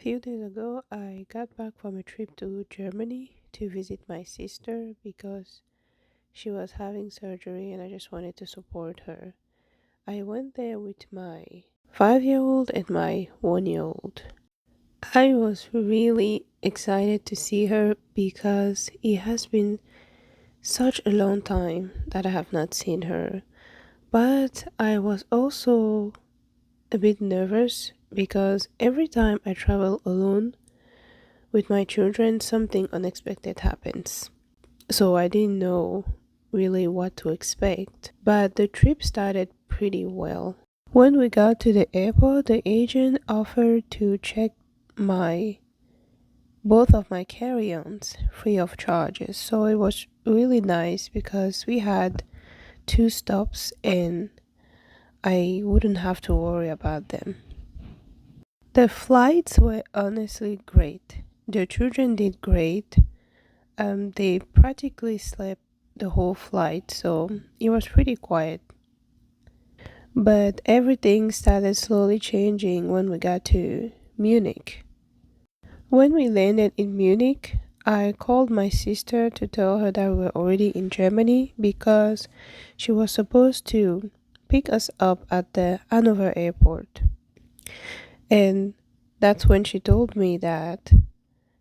Few days ago, I got back from a trip to Germany to visit my sister because she was having surgery and I just wanted to support her. I went there with my 5 year old and my 1 year old. I was really excited to see her because it has been such a long time that I have not seen her. But I was also a bit nervous because every time I travel alone, with my children, something unexpected happens. So I didn't know really what to expect. But the trip started pretty well. When we got to the airport, the agent offered to check my both of my carry-ons free of charges. So it was really nice because we had two stops and I wouldn't have to worry about them. The flights were honestly great. The children did great. They practically slept the whole flight, so it was pretty quiet. But everything started slowly changing when we got to Munich. When we landed in Munich, I called my sister to tell her that we were already in Germany because she was supposed to pick us up at the Hanover airport. And that's when she told me that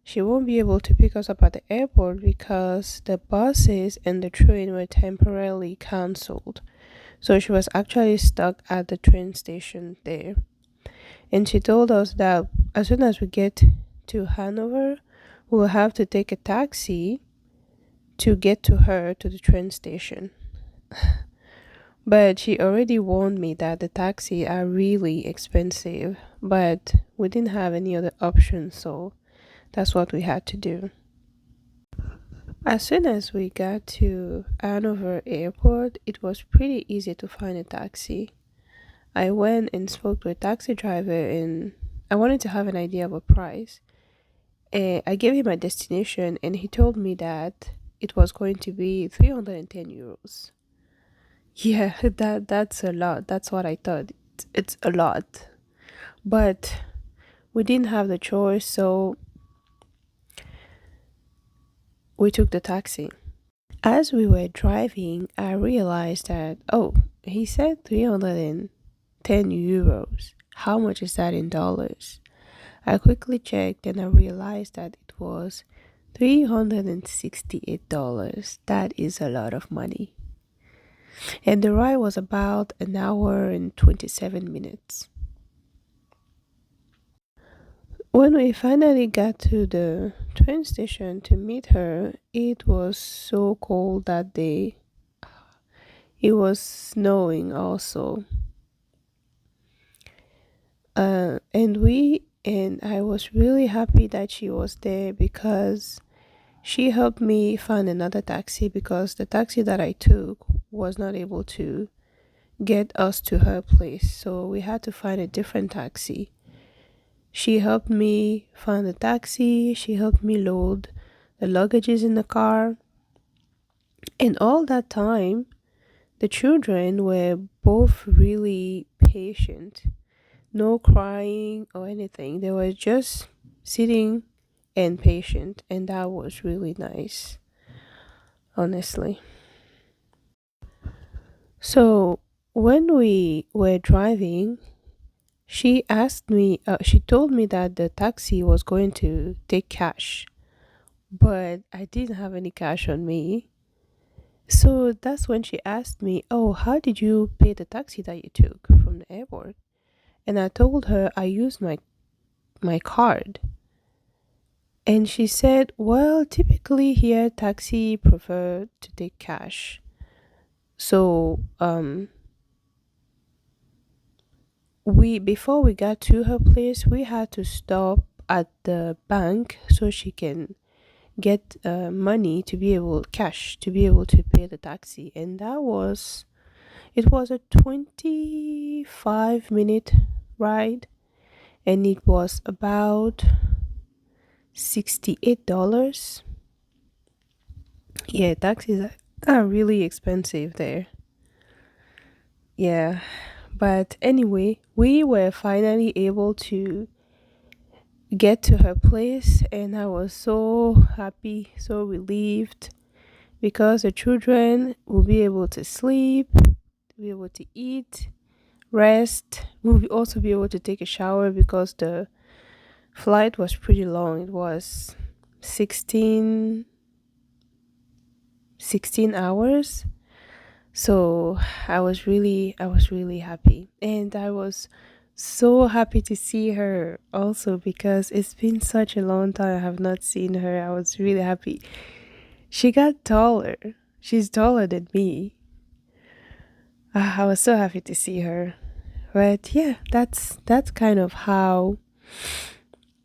she won't be able to pick us up at the airport because the buses and the train were temporarily cancelled. So she was actually stuck at the train station there. And she told us that as soon as we get to Hanover, we'll have to take a taxi to get to her to the train station. But she already warned me that the taxi are really expensive, but we didn't have any other option, so that's what we had to do. As soon as we got to Hanover Airport, it was pretty easy to find a taxi. I went and spoke to a taxi driver and I wanted to have an idea of a price. I gave him my destination and he told me that it was going to be 310 euros. Yeah, that's a lot. That's what I thought. It's a lot. But we didn't have the choice, so we took the taxi. As we were driving, I realized that, oh, he said 310 euros. How much is that in dollars? I quickly checked and I realized that it was $368. That is a lot of money. And the ride was about an hour and 27 minutes. When we finally got to the train station to meet her, it was so cold that day. It was snowing also. And I was really happy that she was there because she helped me find another taxi because the taxi that I took was not able to get us to her place. So we had to find a different taxi. She helped me find a taxi, she helped me load the luggages in the car. And all that time, the children were both really patient. No crying or anything. They were just sitting and patient, and that was really nice, honestly. So, when we were driving, she told me that the taxi was going to take cash, but I didn't have any cash on me. So that's when she asked me, "Oh, how did you pay the taxi that you took from the airport?" And I told her I used my card. And she said, well, typically here taxi prefer to take cash. So we before we got to her place, we had to stop at the bank so she can get money to be able cash to be able to pay the taxi. And it was a 25-minute ride and it was about $68. Yeah, taxis are really expensive there. Yeah, but anyway, we were finally able to get to her place, and I was so happy, so relieved, because the children will be able to sleep, be able to eat, rest. We'll also be able to take a shower because the flight was pretty long. It was 16 hours. So I was really happy. And I was so happy to see her also, because it's been such a long time I have not seen her. I was really happy. She got taller. She's taller than me. I was so happy to see her. But yeah, that's kind of how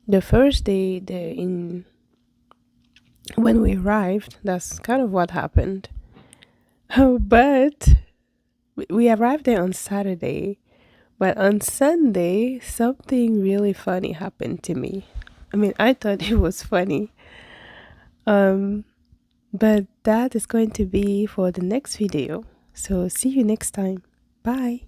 the first day there in when we arrived, that's kind of what happened. Oh, but we arrived there on Saturday, but on Sunday something really funny happened to me. I mean, I thought it was funny. Um but that is going to be for the next video. So see you next time. Bye.